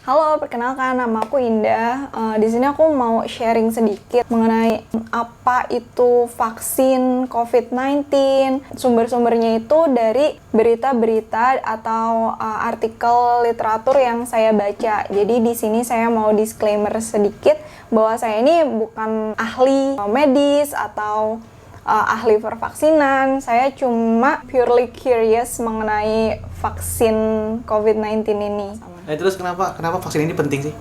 Halo, perkenalkan nama aku Indah. Di sini aku mau sharing sedikit mengenai apa itu vaksin COVID-19. Sumber-sumbernya itu dari berita-berita atau artikel literatur yang saya baca. Jadi di sini saya mau disclaimer sedikit bahwa saya ini bukan ahli medis atau ahli pervaksinan. Saya cuma purely curious mengenai vaksin COVID-19 ini. Nah, terus kenapa vaksin ini penting sih?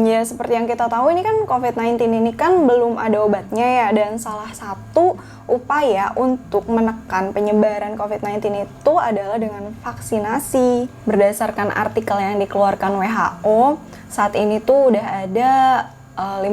Ya seperti yang kita tahu ini kan COVID-19 ini kan belum ada obatnya ya, dan salah satu upaya untuk menekan penyebaran COVID-19 itu adalah dengan vaksinasi. Berdasarkan artikel yang dikeluarkan WHO, saat ini tuh udah ada 50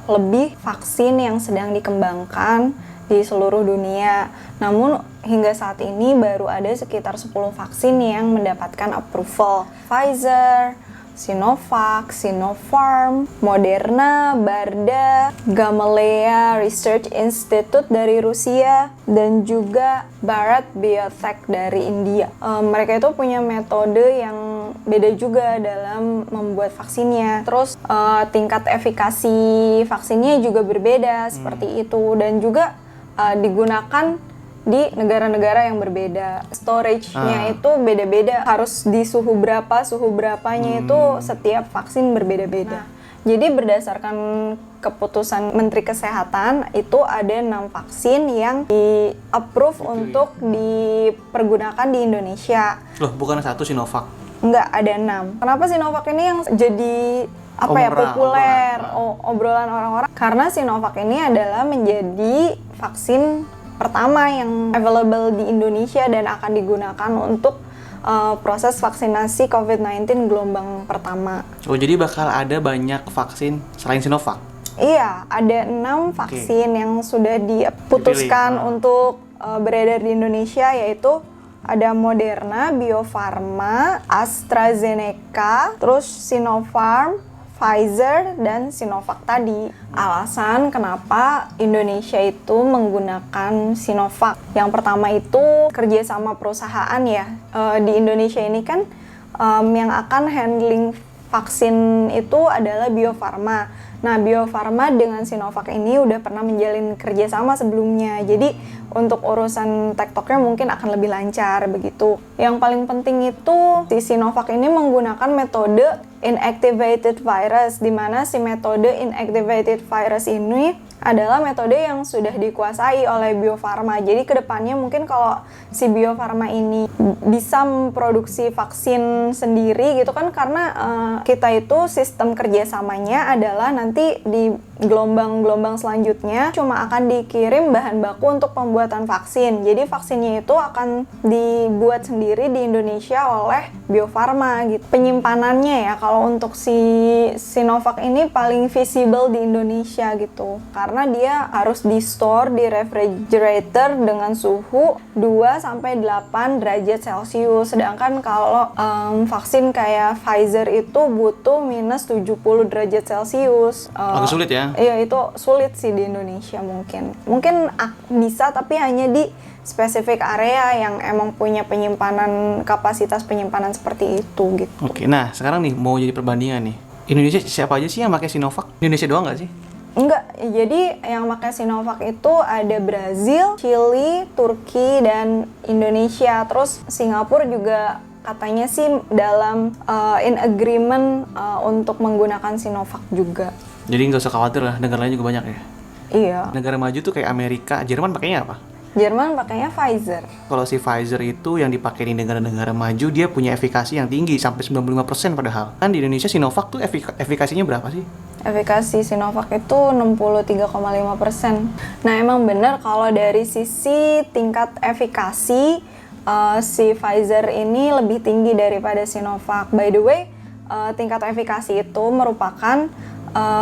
lebih vaksin yang sedang dikembangkan di seluruh dunia. Namun hingga saat ini baru ada sekitar 10 vaksin yang mendapatkan approval. Pfizer, Sinovac, Sinopharm, Moderna, BARDA, Gamaleya Research Institute dari Rusia, dan juga Bharat Biotech dari India. Mereka itu punya metode yang beda juga dalam membuat vaksinnya. Terus tingkat efikasi vaksinnya juga berbeda seperti itu, dan juga digunakan di negara-negara yang berbeda. Storage-nya itu beda-beda, harus di suhu berapanya itu setiap vaksin berbeda-beda. Jadi berdasarkan keputusan Menteri Kesehatan itu ada 6 vaksin yang di-approve untuk dipergunakan di Indonesia. Loh, bukan satu Sinovac? Enggak, ada 6. Kenapa Sinovac ini yang jadi populer, obrolan orang-orang? Karena Sinovac ini adalah menjadi vaksin pertama yang available di Indonesia dan akan digunakan untuk proses vaksinasi COVID-19 gelombang pertama. Oh, jadi bakal ada banyak vaksin selain Sinovac? Iya, ada 6 vaksin yang sudah diputuskan untuk beredar di Indonesia, yaitu ada Moderna, Bio Farma, AstraZeneca, terus Sinopharm, Pfizer, dan Sinovac tadi. Alasan kenapa Indonesia itu menggunakan Sinovac. Yang pertama itu kerjasama perusahaan ya. Di Indonesia ini kan yang akan handling vaksin itu adalah Bio Farma. Nah, Bio Farma dengan Sinovac ini udah pernah menjalin kerjasama sebelumnya. Jadi untuk urusan tektoknya mungkin akan lebih lancar begitu. Yang paling penting itu si Sinovac ini menggunakan metode inactivated virus, di mana si metode inactivated virus ini adalah metode yang sudah dikuasai oleh Bio Farma. Jadi kedepannya mungkin kalau si Bio Farma ini bisa memproduksi vaksin sendiri gitu kan, karena kita itu sistem kerjasamanya adalah nanti di gelombang-gelombang selanjutnya cuma akan dikirim bahan baku untuk pembuatan vaksin. Jadi vaksinnya itu akan dibuat sendiri di Indonesia oleh Bio Farma gitu. Penyimpanannya ya, kalau untuk si Sinovac ini paling visible di Indonesia gitu. Karena dia harus di-store di refrigerator dengan suhu 2-8 derajat Celcius. Sedangkan kalau vaksin kayak Pfizer itu butuh minus 70 derajat Celcius. Agak sulit ya? Iya, itu sulit sih di Indonesia mungkin. Mungkin bisa, tapi hanya di spesifik area yang emang punya kapasitas penyimpanan seperti itu gitu. Oke, nah sekarang nih mau jadi perbandingan nih. Indonesia siapa aja sih yang pakai Sinovac? Indonesia doang nggak sih? Enggak, jadi yang pakai Sinovac itu ada Brazil, Chili, Turki, dan Indonesia. Terus Singapura juga katanya sih dalam in agreement untuk menggunakan Sinovac juga. Jadi nggak usah khawatir lah, negara lain juga banyak ya? Iya. Negara maju tuh kayak Amerika, Jerman pakainya apa? Jerman pakainya Pfizer. Kalau si Pfizer itu yang dipakai di negara-negara maju, dia punya efikasi yang tinggi, sampai 95% padahal. Kan di Indonesia Sinovac tuh efikasinya berapa sih? Efikasi Sinovac itu 63,5%. Nah, emang benar kalau dari sisi tingkat efikasi, si Pfizer ini lebih tinggi daripada Sinovac. By the way, tingkat efikasi itu merupakan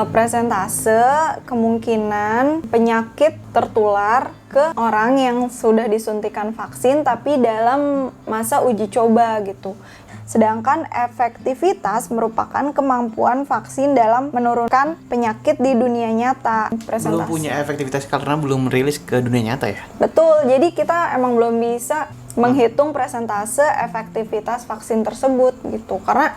presentase kemungkinan penyakit tertular ke orang yang sudah disuntikan vaksin tapi dalam masa uji coba gitu. Sedangkan efektivitas merupakan kemampuan vaksin dalam menurunkan penyakit di dunia nyata. Belum punya efektivitas karena belum rilis ke dunia nyata ya? Betul, jadi kita emang belum bisa menghitung presentase efektivitas vaksin tersebut gitu. Karena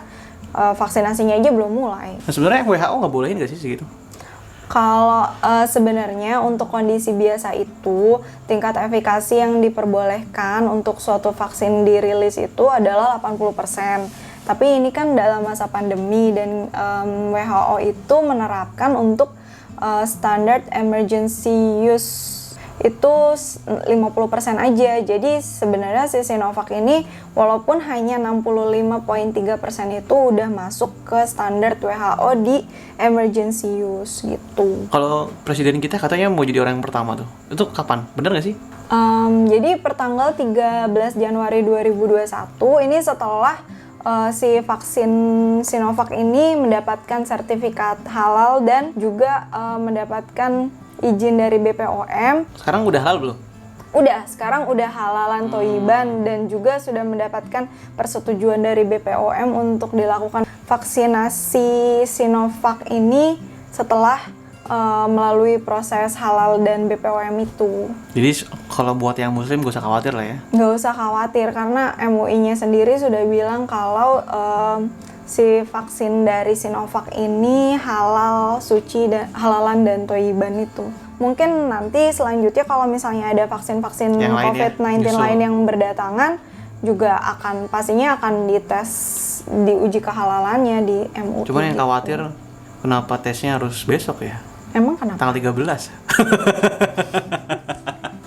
vaksinasinya aja belum mulai. Nah, sebenarnya WHO nggak bolehin nggak sih segitu? Kalau sebenarnya untuk kondisi biasa itu tingkat efikasi yang diperbolehkan untuk suatu vaksin dirilis itu adalah 80%. Tapi ini kan dalam masa pandemi dan WHO itu menerapkan untuk standar emergency use itu 50% aja. Jadi sebenarnya si Sinovac ini walaupun hanya 65,3% itu udah masuk ke standar WHO di emergency use gitu. Kalau presiden kita katanya mau jadi orang yang pertama tuh, itu kapan? Bener nggak sih? Jadi pertanggal 13 Januari 2021 ini setelah si vaksin Sinovac ini mendapatkan sertifikat halal dan juga mendapatkan izin dari BPOM. Sekarang udah halal belum? Udah, sekarang udah halalan toiban dan juga sudah mendapatkan persetujuan dari BPOM untuk dilakukan vaksinasi Sinovac ini setelah melalui proses halal dan BPOM itu. Jadi kalau buat yang muslim gak usah khawatir lah ya? Nggak usah khawatir karena MUI-nya sendiri sudah bilang kalau si vaksin dari Sinovac ini halal, suci, dan halalan dan toiban itu. Mungkin nanti selanjutnya kalau misalnya ada vaksin-vaksin COVID-19 lain yang berdatangan juga pastinya akan dites, diuji kehalalannya di MUI. Cuman yang gitu. khawatir kenapa tesnya harus besok ya? Emang kenapa? Tanggal 13.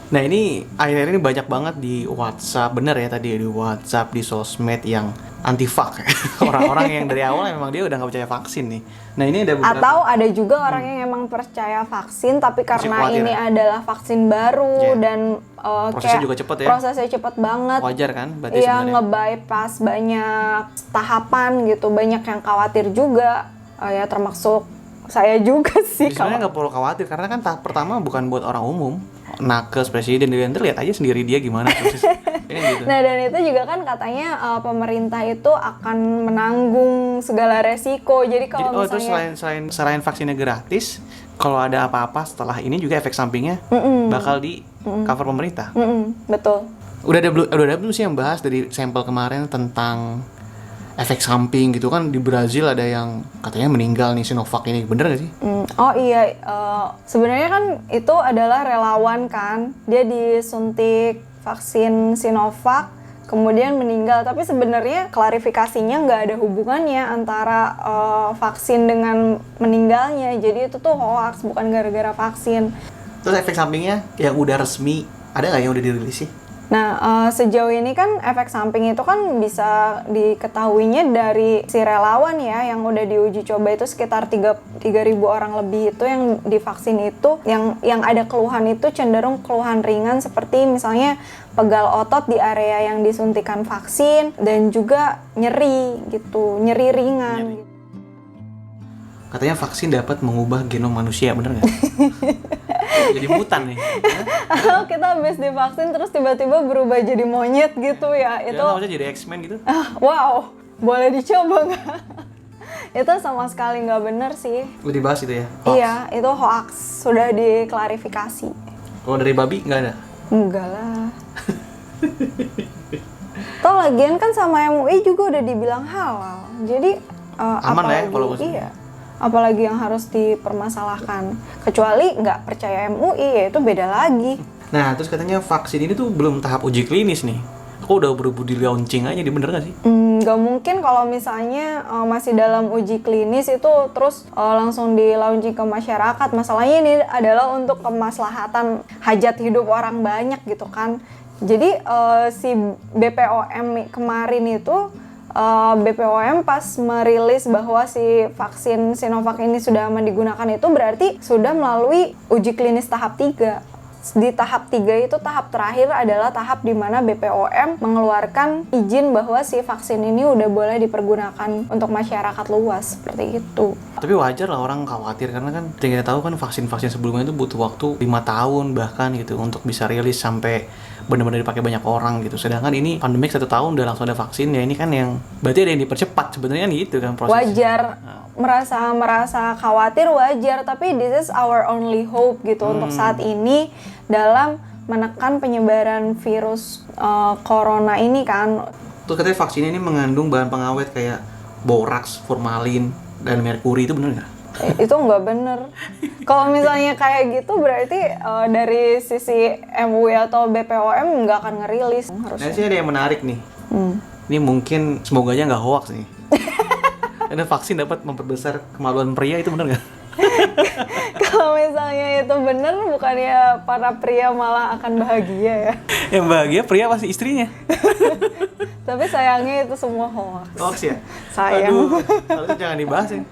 Nah ini akhir-akhir ini banyak banget di WhatsApp, bener ya tadi di WhatsApp, di sosmed yang anti-vak. Orang-orang yang dari awal memang dia udah nggak percaya vaksin nih. Nah ini ada beberapa. Atau ada juga orang yang emang percaya vaksin tapi karena ini adalah vaksin baru dan prosesnya juga cepet ya. Prosesnya cepet banget. Wajar kan? Berarti iya, sebenarnya. nge-bypass banyak tahapan gitu, banyak yang khawatir juga. Ya termasuk saya juga sih. Sebenarnya nggak perlu khawatir karena kan tahap pertama bukan buat orang umum. Nakes presiden nanti lihat aja sendiri dia gimana proses. Gitu. Nah dan itu juga kan katanya pemerintah itu akan menanggung segala resiko. Jadi kalau misalnya selain vaksinnya gratis, kalau ada apa-apa setelah ini juga efek sampingnya bakal di cover pemerintah. Betul. Udah ada belum sih yang bahas dari sampel kemarin tentang efek samping gitu kan? Di Brazil ada yang katanya meninggal nih Sinovac ini, bener gak sih? Oh iya, sebenarnya kan itu adalah relawan kan, dia disuntik vaksin Sinovac kemudian meninggal, tapi sebenarnya klarifikasinya nggak ada hubungannya antara vaksin dengan meninggalnya, jadi itu tuh hoax, bukan gara-gara vaksin. Terus efek sampingnya yang udah resmi ada nggak yang udah dirilis sih? Nah, sejauh ini kan efek samping itu kan bisa diketahuinya dari si relawan ya, yang udah diuji coba itu sekitar 3.000 orang lebih itu yang divaksin itu, yang ada keluhan itu cenderung keluhan ringan seperti misalnya pegal otot di area yang disuntikan vaksin dan juga nyeri gitu, nyeri ringan. Katanya vaksin dapat mengubah genom manusia, bener nggak? Jadi mutan nih. Kita habis divaksin terus tiba-tiba berubah jadi monyet gitu ya. Itu maksudnya jadi X-Men gitu. Wow, boleh dicoba nggak? Itu sama sekali nggak benar sih. Udah dibahas itu ya? Hoax. Iya, itu hoax. Sudah diklarifikasi. Kalau dari babi nggak ada? Enggak lah. Toh lagian kan sama MUI juga udah dibilang halal. Jadi aman lah ya kalau iya. Apalagi yang harus dipermasalahkan. Kecuali nggak percaya MUI, ya itu beda lagi. Nah, terus katanya vaksin ini tuh belum tahap uji klinis nih. Aku udah buru-buru di launching aja, bener nggak sih? Nggak mungkin kalau misalnya masih dalam uji klinis itu terus langsung di launching ke masyarakat. Masalahnya ini adalah untuk kemaslahatan hajat hidup orang banyak gitu kan. Jadi si BPOM kemarin itu BPOM pas merilis bahwa si vaksin Sinovac ini sudah aman digunakan itu berarti sudah melalui uji klinis tahap 3. Di tahap 3 itu tahap terakhir adalah tahap di mana BPOM mengeluarkan izin bahwa si vaksin ini udah boleh dipergunakan untuk masyarakat luas seperti itu. Tapi wajar lah orang khawatir karena kan kita tahu kan vaksin-vaksin sebelumnya itu butuh waktu 5 tahun bahkan gitu untuk bisa rilis sampai benar-benar dipakai banyak orang gitu. Sedangkan ini pandemik 1 tahun udah langsung ada vaksin, ya ini kan yang berarti ada yang dipercepat sebenarnya gitu kan prosesnya. Wajar, merasa khawatir wajar, tapi this is our only hope gitu untuk saat ini dalam menekan penyebaran virus corona ini kan. Terus katanya vaksin ini mengandung bahan pengawet kayak boraks, formalin, dan merkuri, itu bener nggak? Itu nggak bener. Kalau misalnya kayak gitu berarti dari sisi MUI atau BPOM nggak akan ngerilis Nah, harusnya. sih ada yang menarik nih. Ini mungkin semoga aja nggak hoax nih. Karena vaksin dapat memperbesar kemaluan pria, itu bener nggak? Kalau misalnya itu bener, bukannya para pria malah akan bahagia ya? Yang bahagia pria pasti istrinya. Tapi sayangnya itu semua hoax. Hoax ya? Sayang. Aduh, kalau itu jangan dibahas ya.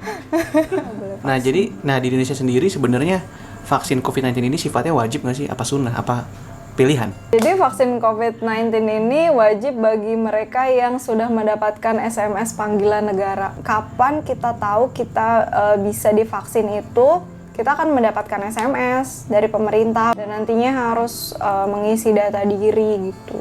Nah, di Indonesia sendiri sebenarnya vaksin COVID-19 ini sifatnya wajib nggak sih? Apa sunnah? Apa pilihan? Jadi vaksin COVID-19 ini wajib bagi mereka yang sudah mendapatkan SMS panggilan negara. Kapan kita tahu kita bisa divaksin itu? Kita akan mendapatkan SMS dari pemerintah dan nantinya harus mengisi data diri gitu.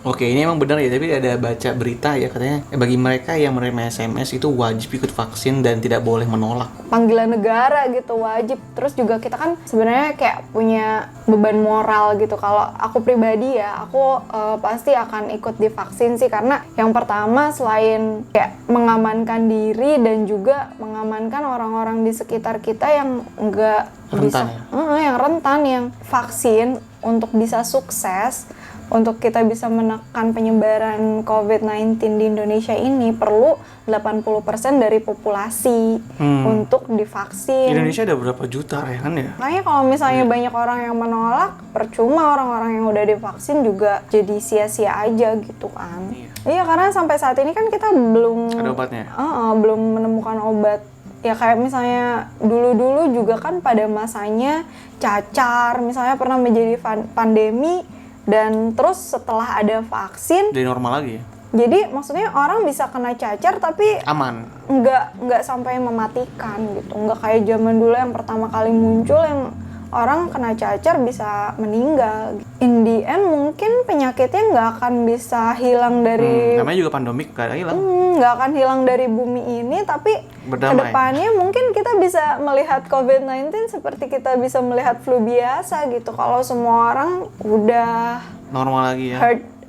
Oke, ini emang benar ya, tapi ada baca berita ya katanya bagi mereka yang menerima SMS itu wajib ikut vaksin dan tidak boleh menolak. Panggilan negara gitu wajib. Terus juga kita kan sebenarnya kayak punya beban moral gitu. Kalau aku pribadi ya, aku pasti akan ikut divaksin sih, karena yang pertama selain kayak mengamankan diri dan juga mengamankan orang-orang di sekitar kita yang enggak Rentan bisa, yang rentan, yang vaksin untuk bisa sukses. Untuk kita bisa menekan penyebaran COVID-19 di Indonesia ini perlu 80% dari populasi untuk divaksin. Indonesia ada berapa juta ya kan ya? Makanya kalau misalnya banyak orang yang menolak, percuma orang-orang yang udah divaksin juga jadi sia-sia aja gitu kan. Iya, karena sampai saat ini kan kita belum Ada obatnya? Belum menemukan obat. Ya kayak misalnya dulu-dulu juga kan pada masanya cacar, misalnya pernah menjadi pandemi. Dan terus setelah ada vaksin, Jadi normal lagi ya? jadi maksudnya orang bisa kena cacar tapi Aman? nggak sampai mematikan gitu. Nggak kayak zaman dulu yang pertama kali muncul yang orang kena cacar bisa meninggal. In the end mungkin penyakitnya nggak akan bisa hilang dari Namanya juga pandemik, gak ada hilang. nggak akan hilang dari bumi ini, tapi Berdamai. kedepannya mungkin kita bisa melihat COVID-19 seperti kita bisa melihat flu biasa gitu. Kalau semua orang udah Normal lagi ya?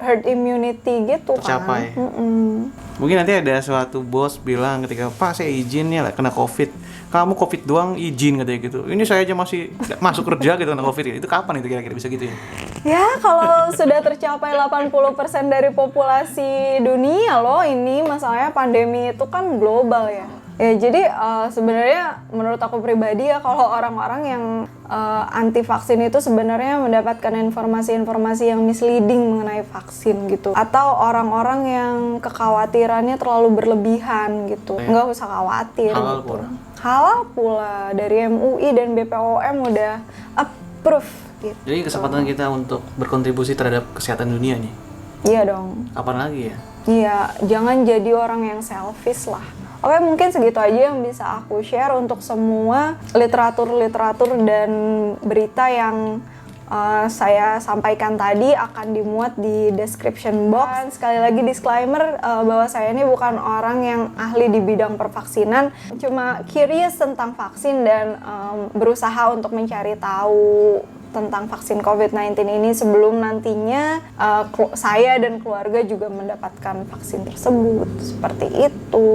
herd immunity gitu Tercapai. kan. Mungkin nanti ada suatu bos bilang ketika, Pak saya izin ya kena COVID. Kamu COVID doang izin katanya gitu. Ini saya aja masih masuk kerja gitu kena COVID. Itu kapan itu kira-kira bisa gitu ya? Ya kalau sudah tercapai 80% dari populasi dunia loh, ini masalahnya pandemi itu kan global ya. Ya jadi sebenarnya menurut aku pribadi ya, kalau orang-orang yang anti vaksin itu sebenarnya mendapatkan informasi-informasi yang misleading mengenai vaksin gitu, atau orang-orang yang kekhawatirannya terlalu berlebihan gitu. Nggak usah khawatir. Halal gitu. pula. Halal pula, dari MUI dan BPOM udah approve gitu. Jadi kesempatan kita untuk berkontribusi terhadap kesehatan dunia nih. Iya dong. Kapan lagi ya? Iya, jangan jadi orang yang selfish lah. Oke, mungkin segitu aja yang bisa aku share untuk semua literatur dan berita yang saya sampaikan tadi akan dimuat di description box. Dan sekali lagi disclaimer bahwa saya ini bukan orang yang ahli di bidang pervaksinan, cuma curious tentang vaksin dan berusaha untuk mencari tahu tentang vaksin COVID-19 ini sebelum nantinya saya dan keluarga juga mendapatkan vaksin tersebut. Seperti itu.